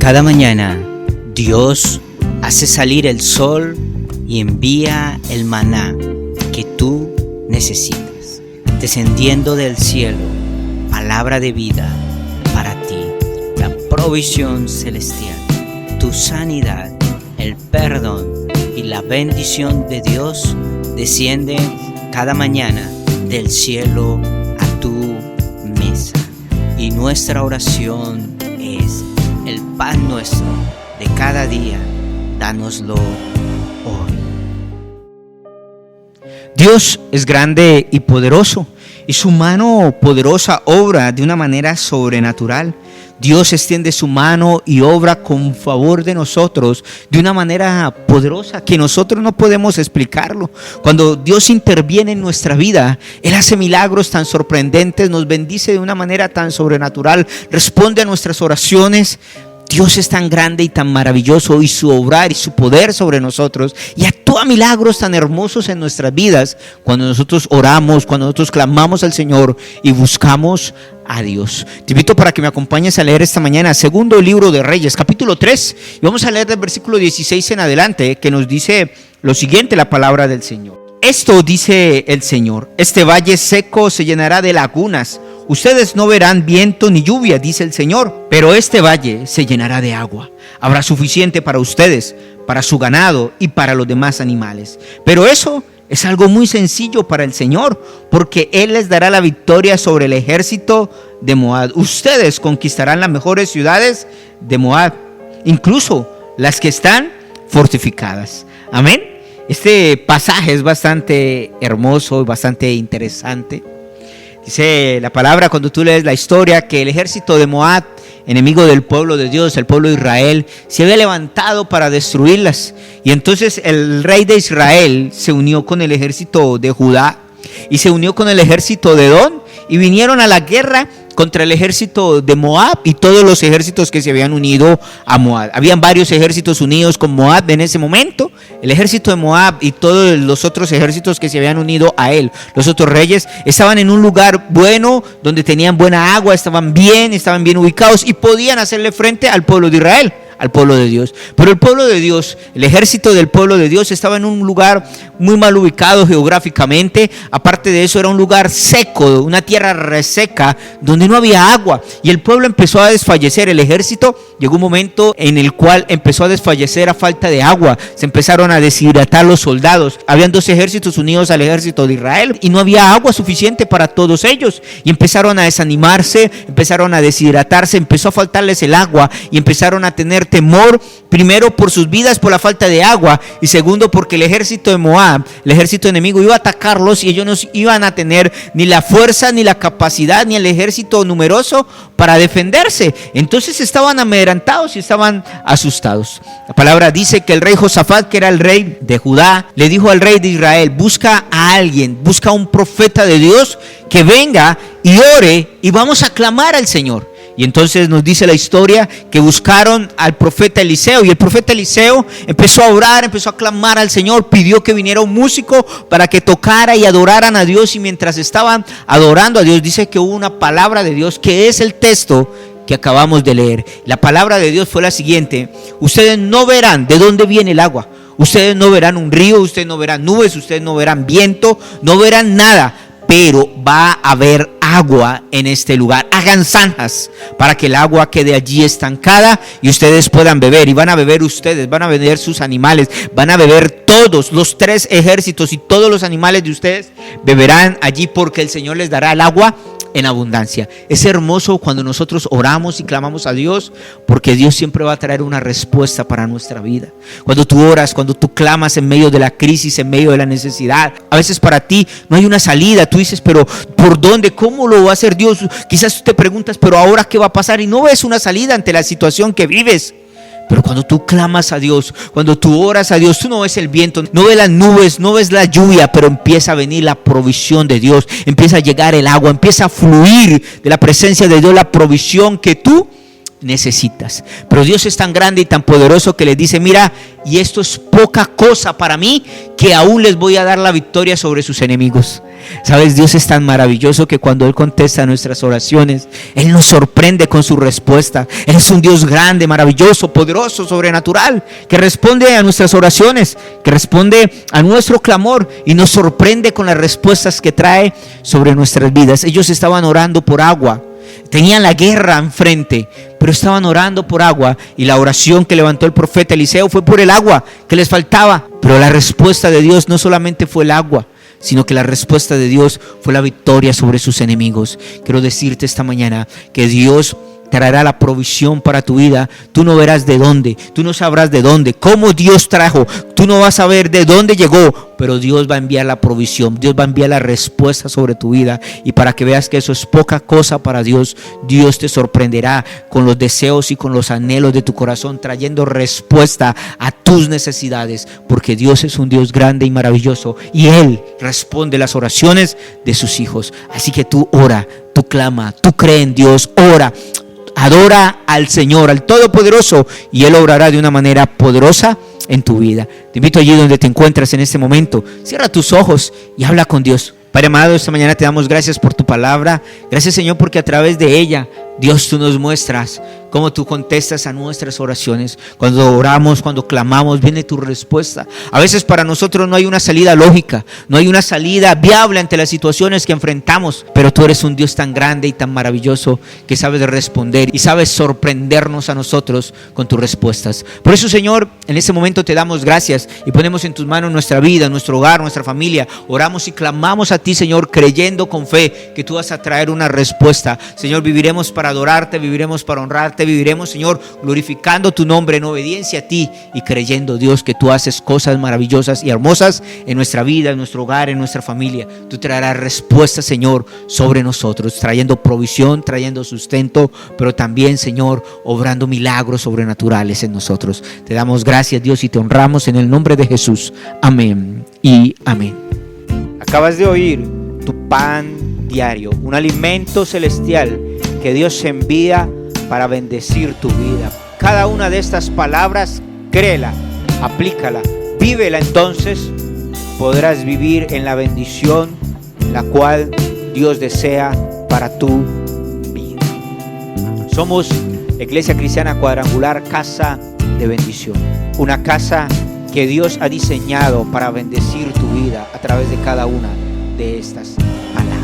Cada mañana Dios hace salir el sol y envía el maná que tú necesitas, descendiendo del cielo, palabra de vida para ti, la provisión celestial, tu sanidad, el perdón y la bendición de Dios descienden cada mañana del cielo a tu mesa. Y nuestra oración es: el pan nuestro de cada día, dánoslo hoy. Dios es grande y poderoso, y su mano poderosa obra de una manera sobrenatural. Dios extiende su mano y obra con favor de nosotros de una manera poderosa que nosotros no podemos explicarlo. Cuando Dios interviene en nuestra vida, Él hace milagros tan sorprendentes, nos bendice de una manera tan sobrenatural, responde a nuestras oraciones. Dios es tan grande y tan maravilloso, y su obrar y su poder sobre nosotros, y actúa milagros tan hermosos en nuestras vidas cuando nosotros oramos, cuando nosotros clamamos al Señor y buscamos a Dios. Te invito para que me acompañes a leer esta mañana segundo libro de Reyes, capítulo 3, y vamos a leer del versículo 16 en adelante, que nos dice lo siguiente la palabra del Señor. Esto dice el Señor: este valle seco se llenará de lagunas. Ustedes no verán viento ni lluvia, dice el Señor, pero este valle se llenará de agua. Habrá suficiente para ustedes, para su ganado y para los demás animales. Pero eso es algo muy sencillo para el Señor, porque Él les dará la victoria sobre el ejército de Moab. Ustedes conquistarán las mejores ciudades de Moab, incluso las que están fortificadas. Amén. Este pasaje es bastante hermoso y bastante interesante. Dice la palabra, cuando tú lees la historia, que el ejército de Moab, enemigo del pueblo de Dios, el pueblo de Israel, se había levantado para destruirlas. Y entonces el rey de Israel se unió con el ejército de Judá y se unió con el ejército de Edom, y vinieron a la guerra contra el ejército de Moab y todos los ejércitos que se habían unido a Moab. Habían varios ejércitos unidos con Moab en ese momento. El ejército de Moab y todos los otros ejércitos que se habían unido a él, los otros reyes, estaban en un lugar bueno, donde tenían buena agua, estaban bien ubicados y podían hacerle frente al pueblo de Israel, al pueblo de Dios. Pero el pueblo de Dios, el ejército del pueblo de Dios, estaba en un lugar muy mal ubicado geográficamente. Aparte de eso, era un lugar seco, una tierra reseca, donde no había agua, y el pueblo empezó a desfallecer. El ejército llegó un momento en el cual empezó a desfallecer a falta de agua. Se empezaron a deshidratar los soldados. Habían dos ejércitos unidos al ejército de Israel y no había agua suficiente para todos ellos, y empezaron a desanimarse, empezaron a deshidratarse, empezó a faltarles el agua y empezaron a tener temor, primero por sus vidas por la falta de agua, y segundo porque el ejército de Moab, el ejército enemigo, iba a atacarlos, y ellos no iban a tener ni la fuerza, ni la capacidad, ni el ejército numeroso para defenderse. Entonces estaban amedrentados y estaban asustados. La palabra dice que el rey Josafat, que era el rey de Judá, le dijo al rey de Israel: busca a alguien, busca a un profeta de Dios que venga y ore, y vamos a clamar al Señor. Y entonces nos dice la historia que buscaron al profeta Eliseo, y el profeta Eliseo empezó a orar, empezó a clamar al Señor, pidió que viniera un músico para que tocara y adoraran a Dios. Y mientras estaban adorando a Dios, dice que hubo una palabra de Dios, que es el texto que acabamos de leer. La palabra de Dios fue la siguiente: ustedes no verán de dónde viene el agua, ustedes no verán un río, ustedes no verán nubes, ustedes no verán viento, no verán nada, pero va a haber agua en este lugar. Hagan zanjas para que el agua quede allí estancada y ustedes puedan beber. Y van a beber ustedes, van a beber sus animales, van a beber todos los tres ejércitos, y todos los animales de ustedes beberán allí, porque el Señor les dará el agua en abundancia. Es hermoso cuando nosotros oramos y clamamos a Dios, porque Dios siempre va a traer una respuesta para nuestra vida. Cuando tú oras, cuando tú clamas en medio de la crisis, en medio de la necesidad, a veces para ti no hay una salida. Tú dices: pero ¿por dónde? ¿Cómo lo va a hacer Dios? Quizás tú te preguntas: pero ¿ahora qué va a pasar? Y no ves una salida ante la situación que vives. Pero cuando tú clamas a Dios, cuando tú oras a Dios, tú no ves el viento, no ves las nubes, no ves la lluvia, pero empieza a venir la provisión de Dios, empieza a llegar el agua, empieza a fluir de la presencia de Dios la provisión que tú necesitas. Pero Dios es tan grande y tan poderoso que les dice: mira, y esto es poca cosa para mí, que aún les voy a dar la victoria sobre sus enemigos. Sabes, Dios es tan maravilloso que cuando Él contesta nuestras oraciones, Él nos sorprende con su respuesta. Él es un Dios grande, maravilloso, poderoso, sobrenatural, que responde a nuestras oraciones, que responde a nuestro clamor y nos sorprende con las respuestas que trae sobre nuestras vidas. Ellos estaban orando por agua, tenían la guerra enfrente, pero estaban orando por agua, y la oración que levantó el profeta Eliseo fue por el agua que les faltaba. Pero la respuesta de Dios no solamente fue el agua, sino que la respuesta de Dios fue la victoria sobre sus enemigos. Quiero decirte esta mañana que Dios traerá la provisión para tu vida. Tú no verás de dónde, tú no sabrás de dónde, cómo Dios trajo, tú no vas a ver de dónde llegó, pero Dios va a enviar la provisión, Dios va a enviar la respuesta sobre tu vida. Y para que veas que eso es poca cosa para Dios, Dios te sorprenderá con los deseos y con los anhelos de tu corazón, trayendo respuesta a tus necesidades, porque Dios es un Dios grande y maravilloso, y Él responde las oraciones de sus hijos. Así que tú ora, tú clama, tú cree en Dios, ora, adora al Señor, al Todopoderoso, y Él obrará de una manera poderosa en tu vida. Te invito allí donde te encuentras en este momento, cierra tus ojos y habla con Dios. Padre amado, esta mañana te damos gracias por tu palabra. Gracias, Señor, porque a través de ella, Dios, tú nos muestras cómo tú contestas a nuestras oraciones. Cuando oramos, cuando clamamos, viene tu respuesta. A veces para nosotros no hay una salida lógica, no hay una salida viable ante las situaciones que enfrentamos, pero tú eres un Dios tan grande y tan maravilloso que sabes responder y sabes sorprendernos a nosotros con tus respuestas. Por eso, Señor, en este momento te damos gracias y ponemos en tus manos nuestra vida, nuestro hogar, nuestra familia. Oramos y clamamos a ti, Señor, creyendo con fe que tú vas a traer una respuesta. Señor, viviremos para adorarte, viviremos para honrarte, viviremos, Señor, glorificando tu nombre en obediencia a ti y creyendo, Dios, que tú haces cosas maravillosas y hermosas en nuestra vida, en nuestro hogar, en nuestra familia. Tú traerás respuestas, Señor, sobre nosotros, trayendo provisión, trayendo sustento, pero también, Señor, obrando milagros sobrenaturales en nosotros. Te damos gracias, Dios, y te honramos en el nombre de Jesús. Amén y amén. Acabas de oír tu pan diario, un alimento celestial que Dios envía para bendecir tu vida. Cada una de estas palabras, créela, aplícala, vívela, entonces podrás vivir en la bendición la cual Dios desea para tu vida. Somos Iglesia Cristiana Cuadrangular, Casa de Bendición, una casa que Dios ha diseñado para bendecir tu vida a través de cada una de estas palabras.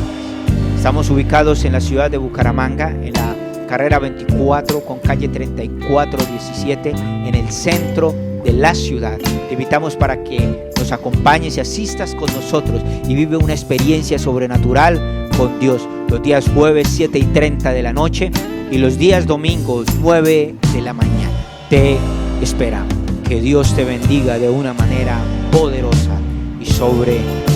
Estamos ubicados en la ciudad de Bucaramanga, en la carrera 24 con calle 3417, en el centro de la ciudad. Te invitamos para que nos acompañes y asistas con nosotros y vive una experiencia sobrenatural con Dios. Los días jueves 7:30 de la noche y los días domingos 9 de la mañana. Te esperamos. Que Dios te bendiga de una manera poderosa y sobrenatural.